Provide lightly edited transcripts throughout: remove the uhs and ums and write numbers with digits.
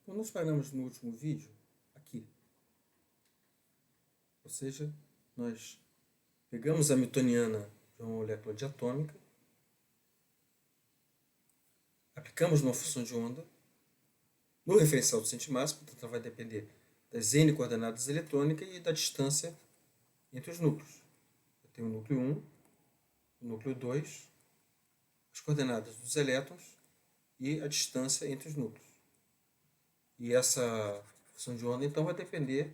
Como nós paramos no último vídeo, aqui, ou seja, nós pegamos a newtoniana de uma molécula diatômica, aplicamos numa função de onda, no referencial do docente máximo, portanto ela vai depender das n coordenadas eletrônicas e da distância entre os núcleos. Eu tenho o núcleo 1, o núcleo 2, as coordenadas dos elétrons e a distância entre os núcleos. E essa função de onda, então, vai depender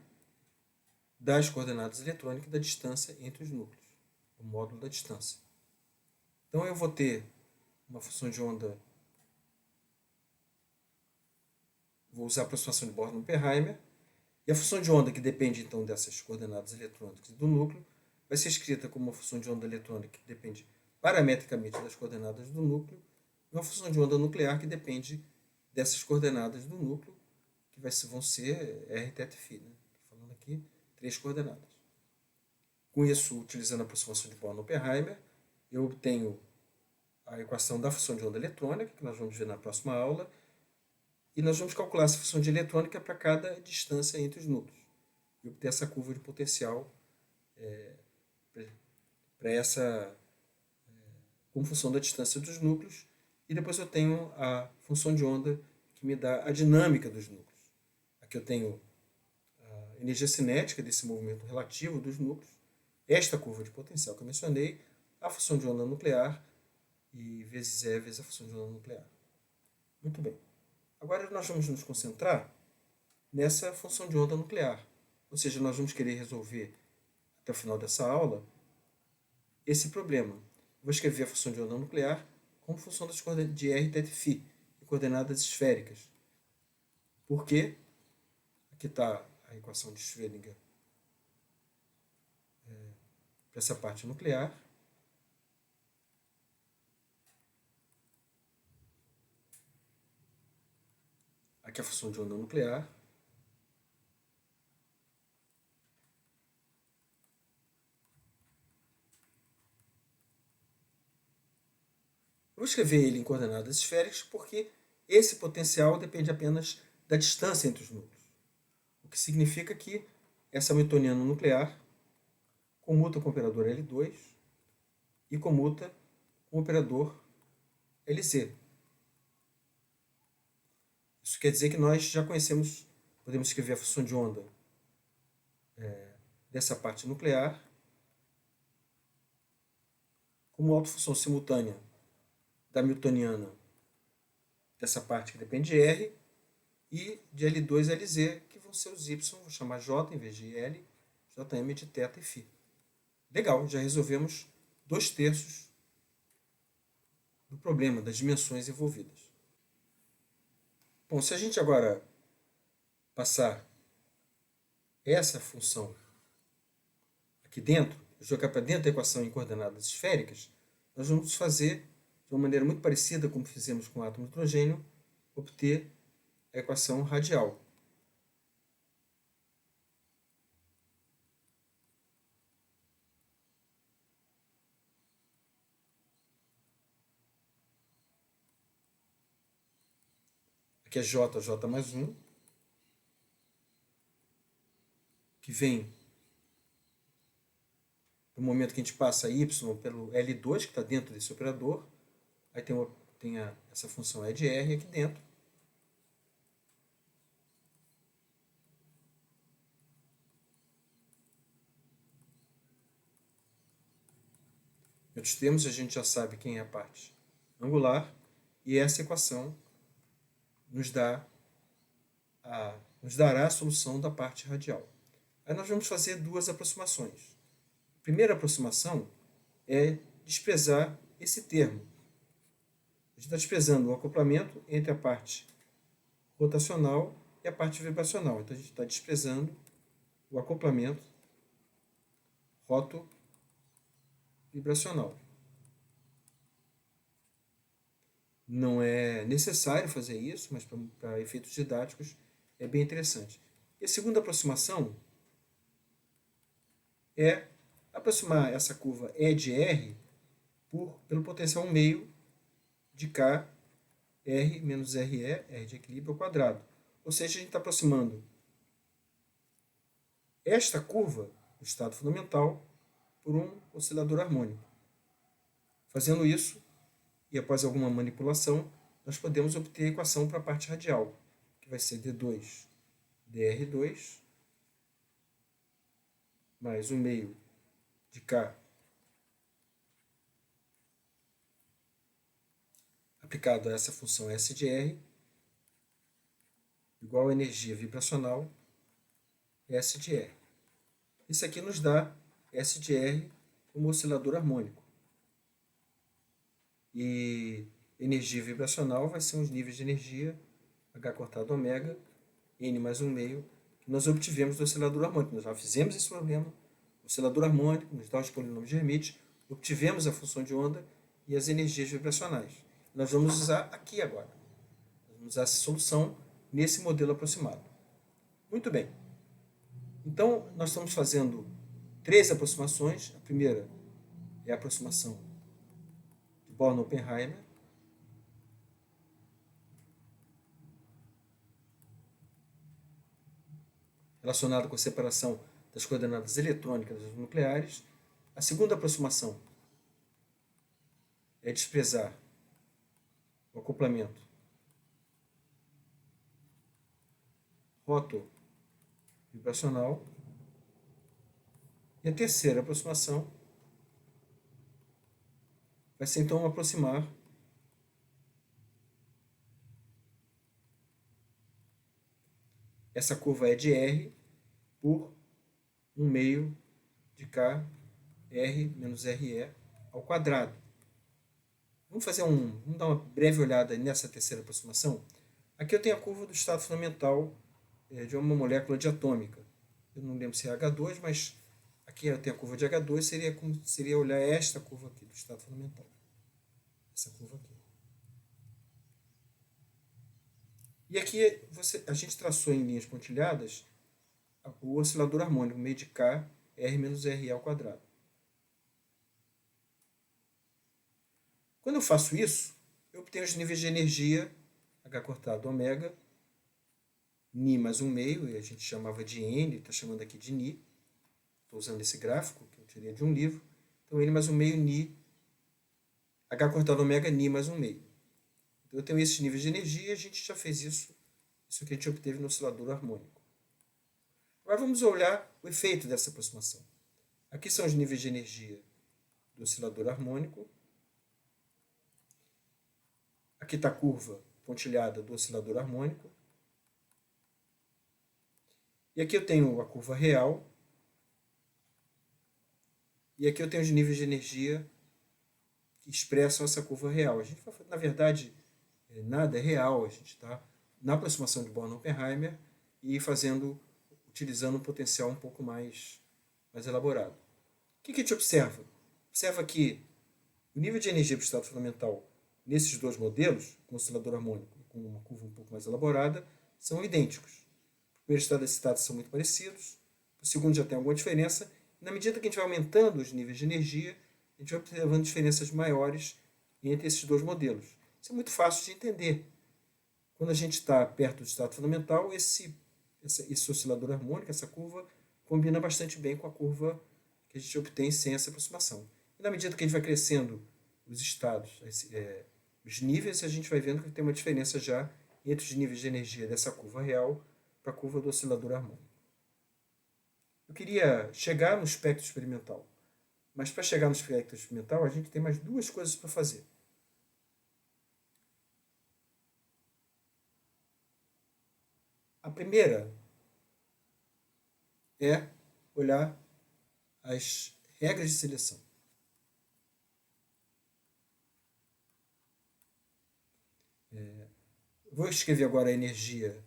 das coordenadas eletrônicas e da distância entre os núcleos, o módulo da distância. Então, eu vou ter uma função de onda, vou usar a aproximação de Born-Oppenheimer, e a função de onda, que depende, então, dessas coordenadas eletrônicas e do núcleo, vai ser escrita como uma função de onda eletrônica que depende parametricamente das coordenadas do núcleo, e uma função de onda nuclear que depende dessas coordenadas do núcleo, que vão ser r θ φ. Estou falando aqui 3 coordenadas. Com isso, utilizando a aproximação de Born-Oppenheimer, eu obtenho a equação da função de onda eletrônica, que nós vamos ver na próxima aula, e nós vamos calcular essa função de eletrônica para cada distância entre os núcleos, e obter essa curva de potencial para essa, como função da distância dos núcleos, e depois eu tenho a função de onda que me dá a dinâmica dos núcleos. Aqui eu tenho a energia cinética desse movimento relativo dos núcleos, esta curva de potencial que eu mencionei, a função de onda nuclear, e vezes E vezes a função de onda nuclear. Muito bem. Agora nós vamos nos concentrar nessa função de onda nuclear. Ou seja, nós vamos querer resolver, até o final dessa aula, esse problema. Vou escrever a função de onda nuclear como função das coordenadas de r θ φ, de coordenadas esféricas. Por quê? Aqui está a equação de Schrödinger para essa parte nuclear. Aqui a função de onda nuclear. Eu vou escrever ele em coordenadas esféricas porque esse potencial depende apenas da distância entre os núcleos. O que significa que essa newtoniana nuclear comuta com o operador L2 e comuta com o operador Lz. Isso quer dizer que nós já conhecemos, podemos escrever a função de onda dessa parte nuclear como autofunção simultânea da newtoniana dessa parte que depende de R e de L2 e Lz, que vão ser os Y, vou chamar J em vez de L, Jm de θ e φ. Legal, já resolvemos 2/3 do problema, das dimensões envolvidas. Bom, se a gente agora passar essa função aqui dentro, jogar para dentro da equação em coordenadas esféricas, nós vamos fazer, de uma maneira muito parecida como fizemos com o átomo de hidrogênio, obter a equação radial. Aqui é J, J mais 1, que vem no momento que a gente passa Y pelo L2, que está dentro desse operador. Aí tem essa função E de R aqui dentro. Em outros termos, a gente já sabe quem é a parte angular, e essa equação nos dará a solução da parte radial. Aí nós vamos fazer 2 aproximações. A primeira aproximação é desprezar esse termo. A gente está desprezando o acoplamento entre a parte rotacional e a parte vibracional. Então a gente está desprezando o acoplamento roto-vibracional. Não é necessário fazer isso, mas para efeitos didáticos é bem interessante. E a segunda aproximação é aproximar essa curva E de R pelo potencial 1 meio de K, R menos RE, R de equilíbrio ao quadrado. Ou seja, a gente está aproximando esta curva do estado fundamental por um oscilador harmônico. Fazendo isso, e após alguma manipulação, nós podemos obter a equação para a parte radial, que vai ser D2 dr2 mais 1 meio de K aplicado a essa função S de R igual a energia vibracional S de R. Isso aqui nos dá S de R como oscilador harmônico. E energia vibracional vai ser os níveis de energia H cortado ômega, N mais 1 meio, que nós obtivemos do oscilador harmônico. Nós já fizemos esse problema. O oscilador harmônico nos dá os polinômios de Hermite, obtivemos a função de onda e as energias vibracionais. Nós vamos usar aqui agora. Nós vamos usar essa solução nesse modelo aproximado. Muito bem. Então, nós estamos fazendo 3 aproximações. A primeira é a aproximação de Born-Oppenheimer. Relacionada com a separação das coordenadas eletrônicas das nucleares. A segunda aproximação é desprezar o acoplamento roto-vibracional. E a terceira aproximação vai ser então aproximar essa curva E de R por 1 meio de K R menos RE ao quadrado. Vamos dar uma breve olhada nessa terceira aproximação. Aqui eu tenho a curva do estado fundamental de uma molécula diatômica. Eu não lembro se é H2, mas aqui eu tenho a curva de H2, seria olhar esta curva aqui do estado fundamental. Essa curva aqui. E aqui a gente traçou em linhas pontilhadas o oscilador harmônico meio de K, R menos RE ao quadrado. Quando eu faço isso, eu obtenho os níveis de energia H cortado ômega, Ni mais 1 meio, e a gente chamava de N, está chamando aqui de Ni. Estou usando esse gráfico, que eu tirei de um livro. Então, N mais 1 meio, Ni, H cortado ômega, Ni mais 1 meio. Então, eu tenho esses níveis de energia e a gente já fez isso que a gente obteve no oscilador harmônico. Agora vamos olhar o efeito dessa aproximação. Aqui são os níveis de energia do oscilador harmônico. Aqui está a curva pontilhada do oscilador harmônico. E aqui eu tenho a curva real. E aqui eu tenho os níveis de energia que expressam essa curva real. A gente, na verdade, nada é real. A gente está na aproximação de Born-Oppenheimer e utilizando um potencial um pouco mais elaborado. O que a gente observa? Observa que o nível de energia para o estado fundamental nesses dois modelos, com oscilador harmônico e com uma curva um pouco mais elaborada, são idênticos. O primeiro estado e esse estado são muito parecidos, o segundo já tem alguma diferença. Na medida que a gente vai aumentando os níveis de energia, a gente vai observando diferenças maiores entre esses dois modelos. Isso é muito fácil de entender. Quando a gente está perto do estado fundamental, esse oscilador harmônico, essa curva, combina bastante bem com a curva que a gente obtém sem essa aproximação. E na medida que a gente vai crescendo os estados, os níveis, a gente vai vendo que tem uma diferença já entre os níveis de energia dessa curva real para a curva do oscilador harmônico. Eu queria chegar no espectro experimental, mas para chegar no espectro experimental a gente tem mais 2 coisas para fazer. A primeira é olhar as regras de seleção. Vou escrever agora a energia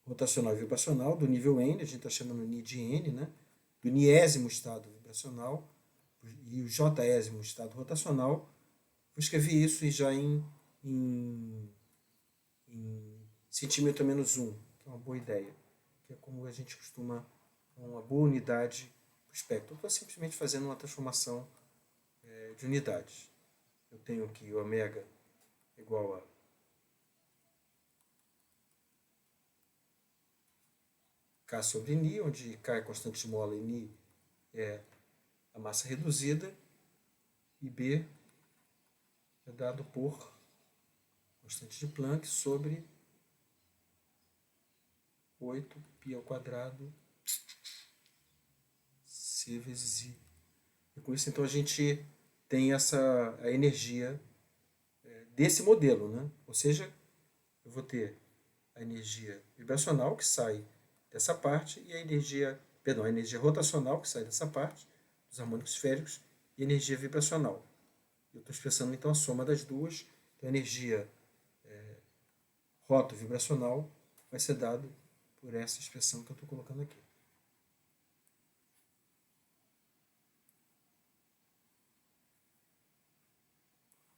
rotacional e vibracional do nível N, a gente está chamando Ni de N, né? Do niésimo estado vibracional e o jésimo estado rotacional. Vou escrever isso e já em centímetro menos 1, que é uma boa ideia, que é como a gente costuma, uma boa unidade para o espectro. Eu estou simplesmente fazendo uma transformação de unidades. Eu tenho aqui o ômega igual a K sobre Ni, onde K é constante de mola e Ni é a massa reduzida, e B é dado por constante de Planck sobre 8π² C vezes I. E com isso, então, a gente tem a energia desse modelo, né? Ou seja, eu vou ter a energia vibracional que sai dessa parte e a energia rotacional que sai dessa parte, dos harmônicos esféricos, e a energia vibracional. Eu estou expressando então a soma das duas. Então a energia roto-vibracional vai ser dado por essa expressão que eu estou colocando aqui.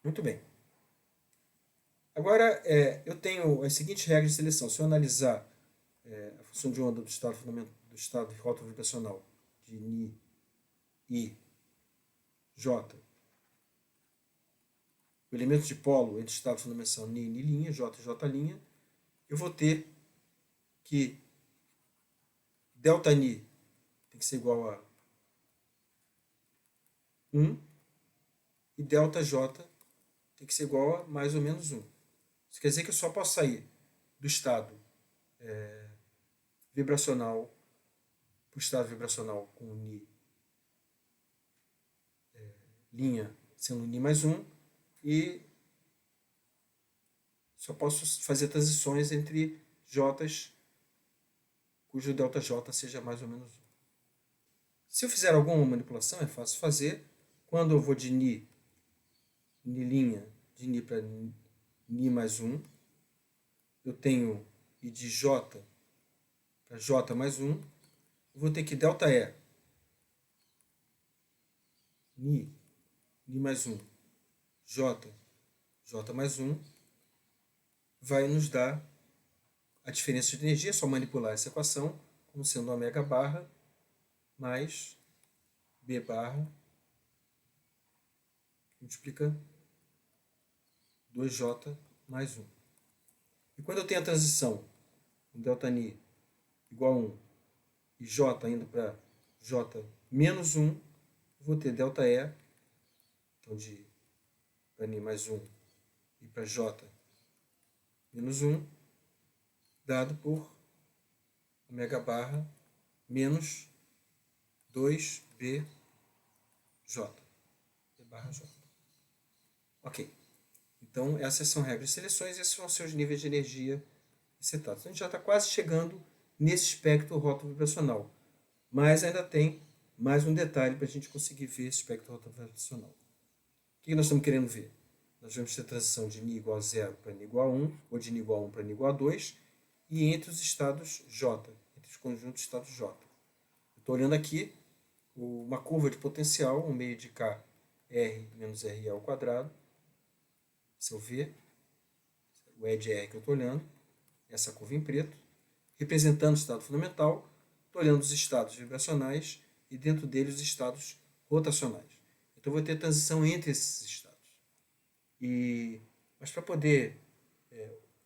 Muito bem. Agora, eu tenho as seguintes regras de seleção. Se eu analisar a função de onda do estado roto-vibracional de Ni, I, J, o elemento de polo entre estado de fundamentação Ni, Ni', J, J', eu vou ter que ΔΝi tem que ser igual a 1 e ΔJ tem que ser igual a mais ou menos 1. Isso quer dizer que eu só posso sair do estado vibracional para o estado vibracional com Ni linha sendo Ni mais 1 e só posso fazer transições entre J's cujo ΔJ seja mais ou menos 1. Se eu fizer alguma manipulação, é fácil fazer. Quando eu vou de Ni de Ni para Ni mais 1, eu tenho e de J para J mais 1, eu vou ter que ΔE Ni mais 1, J mais 1, vai nos dar a diferença de energia. É só manipular essa equação como sendo ômega barra mais B barra multiplica 2J mais 1. E quando eu tenho a transição com ΔNi igual a 1 e J indo para J menos 1, eu vou ter ΔE, então de para Ni mais 1 e para J menos 1, dado por ômega barra menos 2BJ. B barra J. Ok. Então, essas são regras de seleções e esses são os seus níveis de energia setados. Então, a gente já está quase chegando nesse espectro roto-vibracional. Mas ainda tem mais um detalhe para a gente conseguir ver esse espectro roto-vibracional. O que nós estamos querendo ver? Nós vamos ter a transição de Ni igual a 0 para Ni igual a 1, ou de Ni igual a 1 para Ni igual a 2, e entre os estados J, entre os conjuntos estados J. Eu estou olhando aqui uma curva de potencial, um meio de K, R menos RE ao quadrado. Se eu ver, o E de R que eu estou olhando, essa curva em preto, representando o estado fundamental, estou olhando os estados vibracionais e dentro deles os estados rotacionais. Então eu vou ter transição entre esses estados. Mas para poder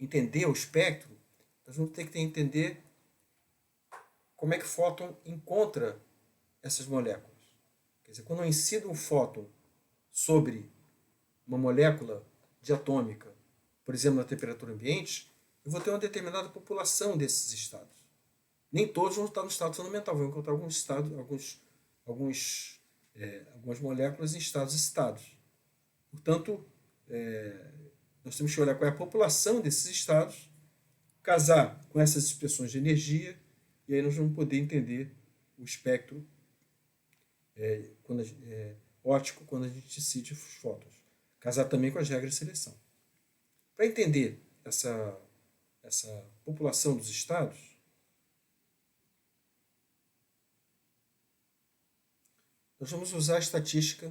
entender o espectro, nós vamos ter que entender como é que o fóton encontra essas moléculas. Quer dizer, quando eu incido um fóton sobre uma molécula diatômica, por exemplo, na temperatura ambiente, eu vou ter uma determinada população desses estados. Nem todos vão estar no estado fundamental, vão encontrar algumas moléculas em estados excitados. Portanto, nós temos que olhar qual é a população desses estados, casar com essas expressões de energia, e aí nós vamos poder entender o espectro óptico quando a gente decide os fótons. Casar também com as regras de seleção. Para entender essa população dos estados, nós vamos usar a estatística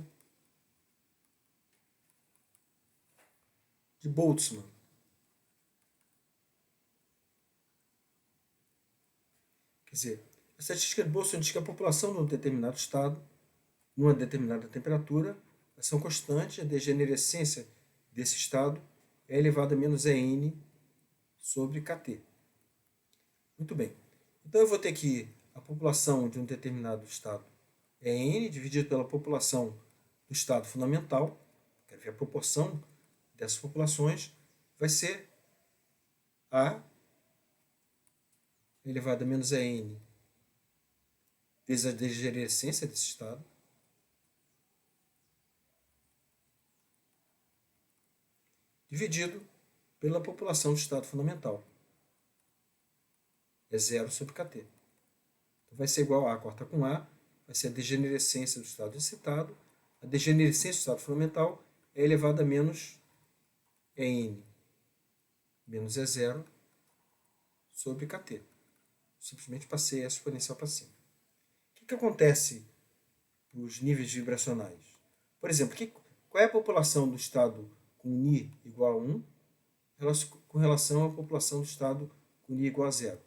de Boltzmann. Quer dizer, a estatística de Boltzmann diz que a população de um determinado estado, numa determinada temperatura, vai ser uma constante, a degenerescência desse estado é elevada a menos EN sobre KT. Muito bem. Então eu vou ter que a população de um determinado estado é N dividido pela população do estado fundamental, quero ver a proporção dessas populações, vai ser A elevado a menos N vezes a degenerescência desse estado, dividido pela população do estado fundamental. É 0 sobre Kt. Então vai ser igual a corta com A, vai ser a degenerescência do estado excitado. A degenerescência do estado fundamental é elevada a menos N menos E0 sobre Kt. Simplesmente passei essa exponencial para cima. O que acontece nos níveis vibracionais? Por exemplo, qual é a população do estado com Ni igual a 1 com relação à população do estado com Ni igual a 0?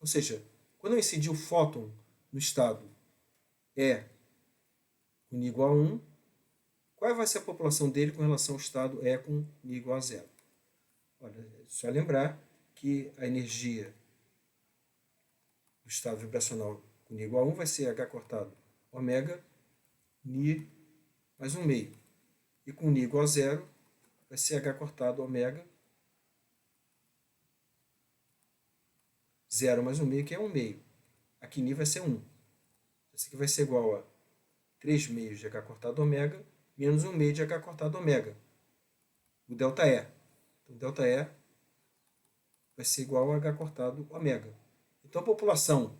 Ou seja, quando eu incidir o fóton no estado E com Ni igual a 1, qual vai ser a população dele com relação ao estado E com Ni igual a 0? Olha, é só lembrar que a energia do estado vibracional com Ni igual a 1 vai ser H cortado ômega Ni mais 1 meio. E com Ni igual a 0 vai ser H cortado ômega 0 mais 1 meio, que é 1 meio. Aqui Ni vai ser 1. Isso aqui vai ser igual a 3 meios de H cortado ômega menos 1 meio de H cortado ômega. O delta E. Então, o delta E vai ser igual a H cortado ômega. Então, a população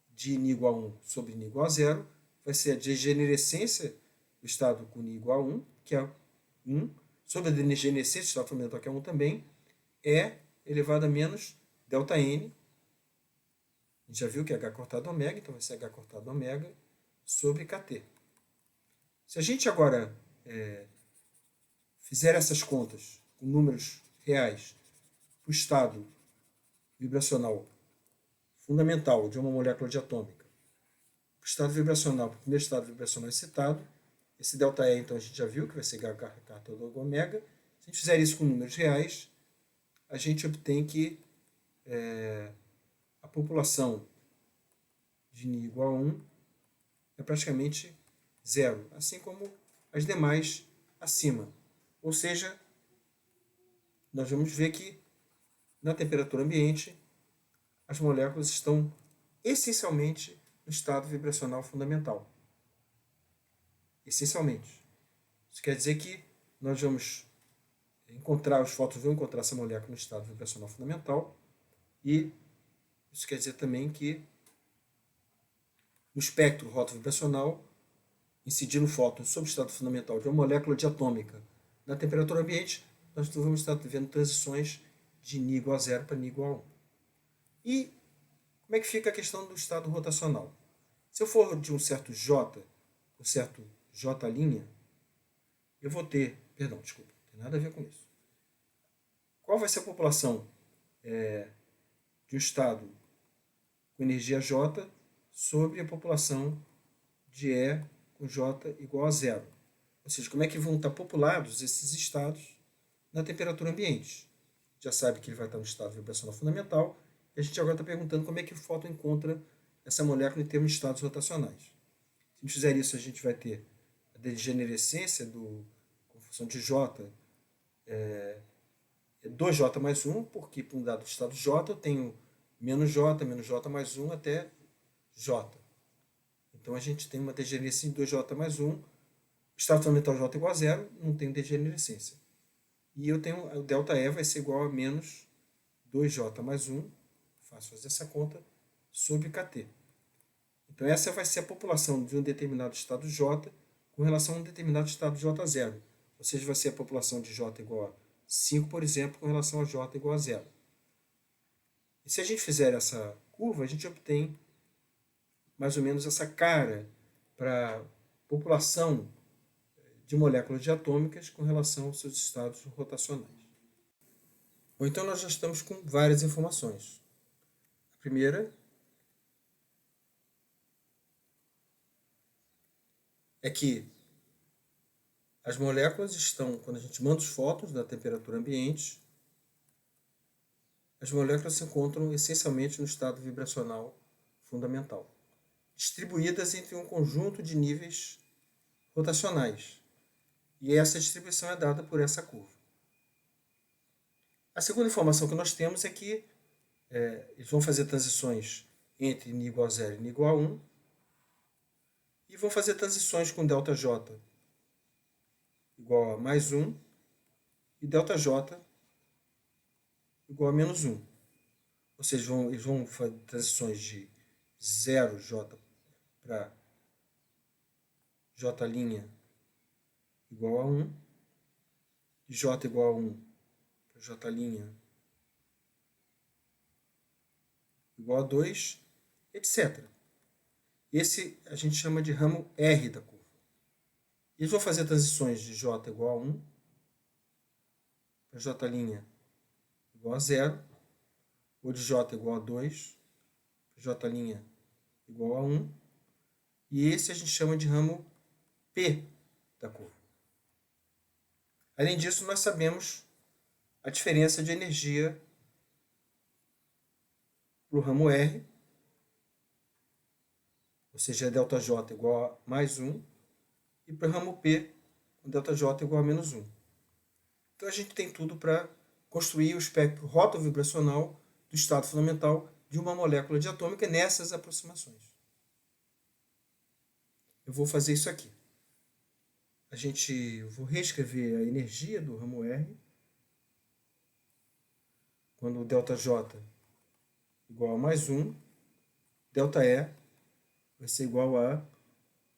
de Ni igual a 1 sobre Ni igual a 0 vai ser a degenerescência do estado com Ni igual a 1, que é 1, sobre a degenerescência do estado fundamental, que é 1 também, é elevado a menos delta N. A gente já viu que é H cortado ômega, então vai ser H cortado ômega sobre Kt. Se a gente agora fizer essas contas com números reais para o estado vibracional fundamental de uma molécula diatômica, para o estado vibracional, para o primeiro estado vibracional excitado, esse delta E, então, a gente já viu que vai ser H cortado ômega. Se a gente fizer isso com números reais, a gente obtém que a população de Ni igual a 1 é praticamente 0, assim como as demais acima. Ou seja, nós vamos ver que na temperatura ambiente as moléculas estão essencialmente no estado vibracional fundamental. Essencialmente. Isso quer dizer que nós vamos encontrar, os fótons vão encontrar essa molécula no estado vibracional fundamental, e isso quer dizer também que no espectro rotovibracional, incidindo fótons sobre o estado fundamental de uma molécula diatômica na temperatura ambiente, nós vamos estar vendo transições de Ni igual a 0 para Ni igual a 1. E como é que fica a questão do estado rotacional? Se eu for de um certo J, um certo J', eu vou ter... Perdão, desculpa, não tem nada a ver com isso. Qual vai ser a população de um estado com energia J sobre a população de E com J igual a 0? Ou seja, como é que vão estar populados esses estados na temperatura ambiente? Já sabe que ele vai estar no estado vibracional fundamental, e a gente agora está perguntando como é que o fóton encontra essa molécula em termos de estados rotacionais. Se a gente fizer isso, a gente vai ter a degenerescência com função de J, é 2J mais 1, porque para um dado estado J eu tenho menos J mais 1 até J. Então a gente tem uma degenerescência de 2J mais 1, o estado fundamental J igual a 0, não tem degenerescência. E eu tenho, o delta E vai ser igual a menos 2J mais 1, fácil fazer essa conta, sobre Kt. Então essa vai ser a população de um determinado estado J com relação a um determinado estado J0. Ou seja, vai ser a população de J igual a 5, por exemplo, com relação a J igual a 0. E se a gente fizer essa curva, a gente obtém mais ou menos essa cara para a população de moléculas diatômicas com relação aos seus estados rotacionais. Ou então nós já estamos com várias informações. A primeira é que as moléculas estão, quando a gente manda os fótons da temperatura ambiente, as moléculas se encontram essencialmente no estado vibracional fundamental, distribuídas entre um conjunto de níveis rotacionais. E essa distribuição é dada por essa curva. A segunda informação que nós temos é que eles vão fazer transições entre n igual a 0 e n igual a 1, e vão fazer transições com ΔJ igual a mais 1 e ΔJ igual a menos 1. Ou seja, eles vão fazer transições de 0J para J' igual a 1, de J igual a 1 para J' igual a 2, etc. Esse a gente chama de ramo R da curva. Eles vão fazer transições de J igual a 1 para J' igual a 0, ou de J igual a 2 para J' igual a 1, e esse a gente chama de ramo P da curva. Além disso, nós sabemos a diferença de energia para o ramo R, ou seja, ΔJ igual a mais 1, e para o ramo P, ΔJ igual a menos 1. Então a gente tem tudo para construir o espectro rotovibracional do estado fundamental de uma molécula diatômica nessas aproximações. Eu vou fazer isso aqui. Eu vou reescrever a energia do ramo R, quando o ΔJ igual a mais 1, ΔE vai ser igual a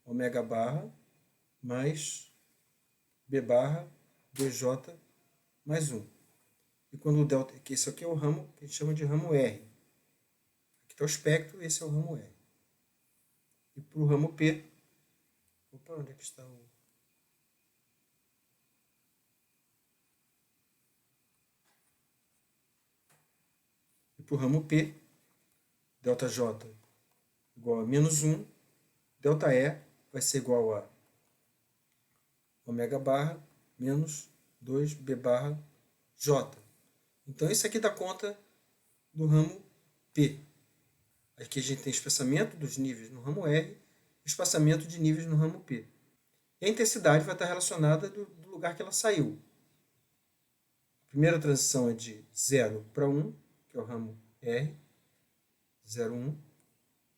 ômega barra mais B barra DJ mais 1. E quando o delta, que isso aqui é o ramo que a gente chama de ramo R. Aqui está o espectro, esse é o ramo R. E para o ramo P, onde é que está o... E para o ramo P, ΔJ igual a menos 1, ΔE vai ser igual a ômega barra menos 2B barra J. Então, isso aqui dá conta do ramo P. Aqui a gente tem espaçamento dos níveis no ramo R e espaçamento de níveis no ramo P. E a intensidade vai estar relacionada do lugar que ela saiu. A primeira transição é de 0 para 1, que é o ramo R. 0, 1.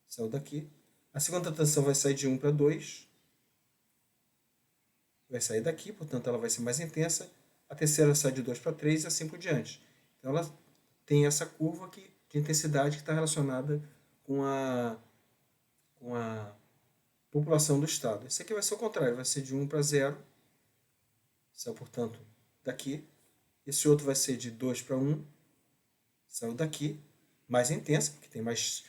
Saiu daqui. A segunda transição vai sair de 1 para 2. Vai sair daqui, portanto ela vai ser mais intensa. A terceira sai de 2 para 3 e assim por diante. Então ela tem essa curva aqui de intensidade que está relacionada com a população do estado. Esse aqui vai ser o contrário, vai ser de 1 para 0. Saiu, portanto, daqui. Esse outro vai ser de 2 para 1. Saiu daqui. Mais intensa, porque tem mais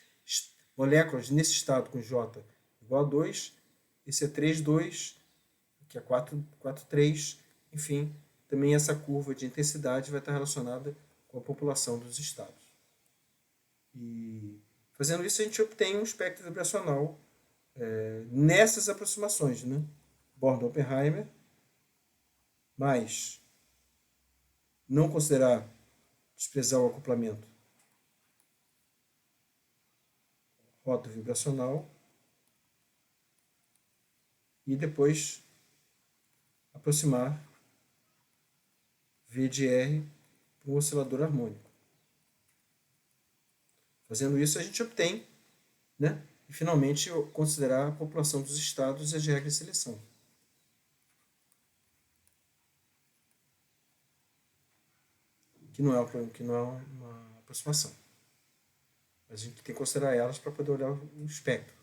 moléculas nesse estado com J igual a 2. Esse é 3, 2. Aqui é 4, 4, 3. Enfim, também essa curva de intensidade vai estar relacionada com a população dos estados. E fazendo isso, a gente obtém um espectro vibracional nessas aproximações, né? Born-Oppenheimer, mas não considerar, desprezar o acoplamento rotovibracional e depois aproximar V de R para um oscilador harmônico. Fazendo isso, a gente obtém, né? E finalmente considerar a população dos estados e as regras de seleção. Que não é uma aproximação. Mas a gente tem que considerar elas para poder olhar o espectro.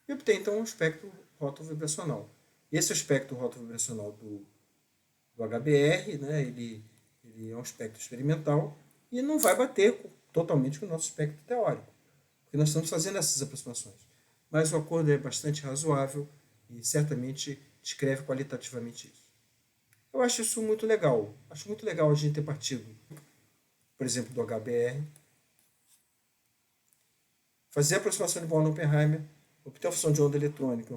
E obter então um espectro rotovibracional. Esse é o espectro rotovibracional do HBR, né? Ele é um espectro experimental e não vai bater totalmente com o nosso espectro teórico, porque nós estamos fazendo essas aproximações. Mas o acordo é bastante razoável e certamente descreve qualitativamente isso. Eu acho isso muito legal. Acho muito legal a gente ter partido, por exemplo, do HBR, fazer a aproximação de Born-Oppenheimer, obter a função de onda eletrônica,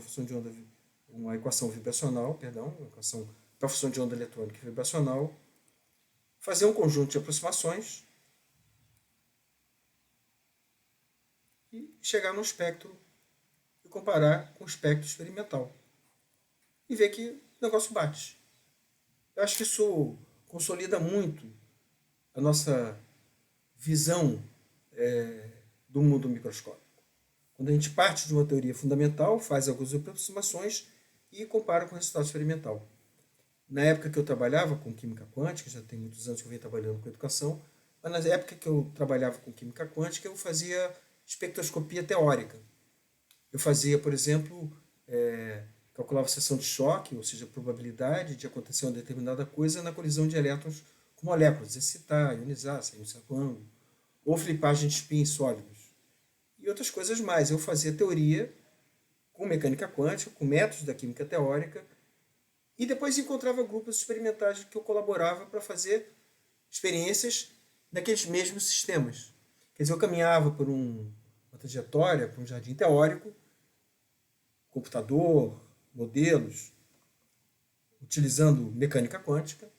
uma equação vibracional, uma equação para a função de onda eletrônica e vibracional, fazer um conjunto de aproximações e chegar no espectro e comparar com o espectro experimental. E ver que o negócio bate. Eu acho que isso consolida muito a nossa visão do mundo microscópico. Quando a gente parte de uma teoria fundamental, faz algumas aproximações e compara com o resultado experimental. Na época que eu trabalhava com química quântica, já tem muitos anos que eu venho trabalhando com educação, mas na época que eu trabalhava com química quântica, eu fazia espectroscopia teórica. Eu fazia, por exemplo, calculava a seção de choque, ou seja, a probabilidade de acontecer uma determinada coisa na colisão de elétrons com moléculas, excitar, ionizar, sair um certo ângulo, ou flipagem de spin sólidos. E outras coisas mais. Eu fazia teoria com mecânica quântica, com métodos da química teórica, e depois encontrava grupos experimentais que eu colaborava para fazer experiências naqueles mesmos sistemas. Quer dizer, eu caminhava por uma trajetória, por um jardim teórico, computador, modelos, utilizando mecânica quântica.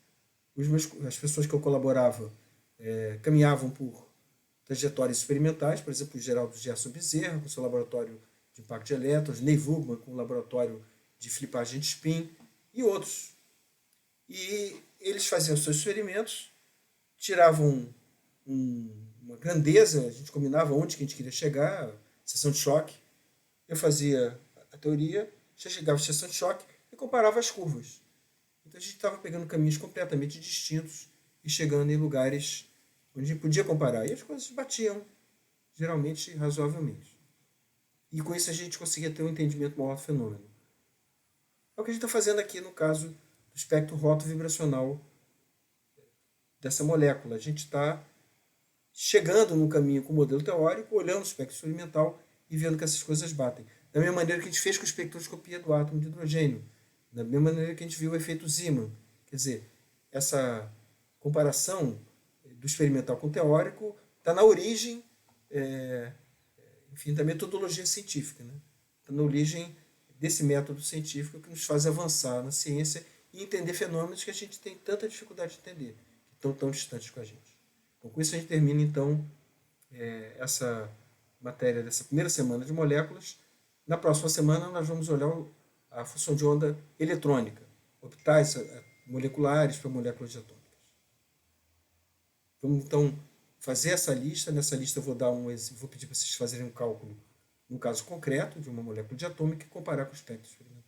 As pessoas que eu colaborava caminhavam por trajetórias experimentais, por exemplo, o Geraldo Gerson Bezerra, com seu laboratório de impacto de elétrons, Ney Vogtman, com o laboratório de flipagem de spin, e outros. E eles faziam seus experimentos, tiravam uma grandeza, a gente combinava onde que a gente queria chegar, seção de choque. Eu fazia a teoria, já chegava a seção de choque e comparava as curvas. Então a gente estava pegando caminhos completamente distintos e chegando em lugares onde a gente podia comparar. E as coisas batiam, geralmente, razoavelmente. E com isso a gente conseguia ter um entendimento maior do fenômeno. É o que a gente está fazendo aqui no caso do espectro roto-vibracional dessa molécula. A gente está chegando no caminho com o modelo teórico, olhando o espectro experimental e vendo que essas coisas batem. Da mesma maneira que a gente fez com a espectroscopia do átomo de hidrogênio. Da mesma maneira que a gente viu o efeito Zeeman. Quer dizer, essa comparação do experimental com o teórico está na origem da metodologia científica. Né? Está na origem desse método científico que nos faz avançar na ciência e entender fenômenos que a gente tem tanta dificuldade de entender, que estão tão distantes com a gente. Então, com isso a gente termina, então, essa matéria dessa primeira semana de moléculas. Na próxima semana nós vamos olhar a função de onda eletrônica, orbitais moleculares para moléculas atômicas. Vamos, então, fazer essa lista. Nessa lista eu vou pedir para vocês fazerem um cálculo, num caso concreto, de uma molécula de atômica e comparar com o espectro experimental.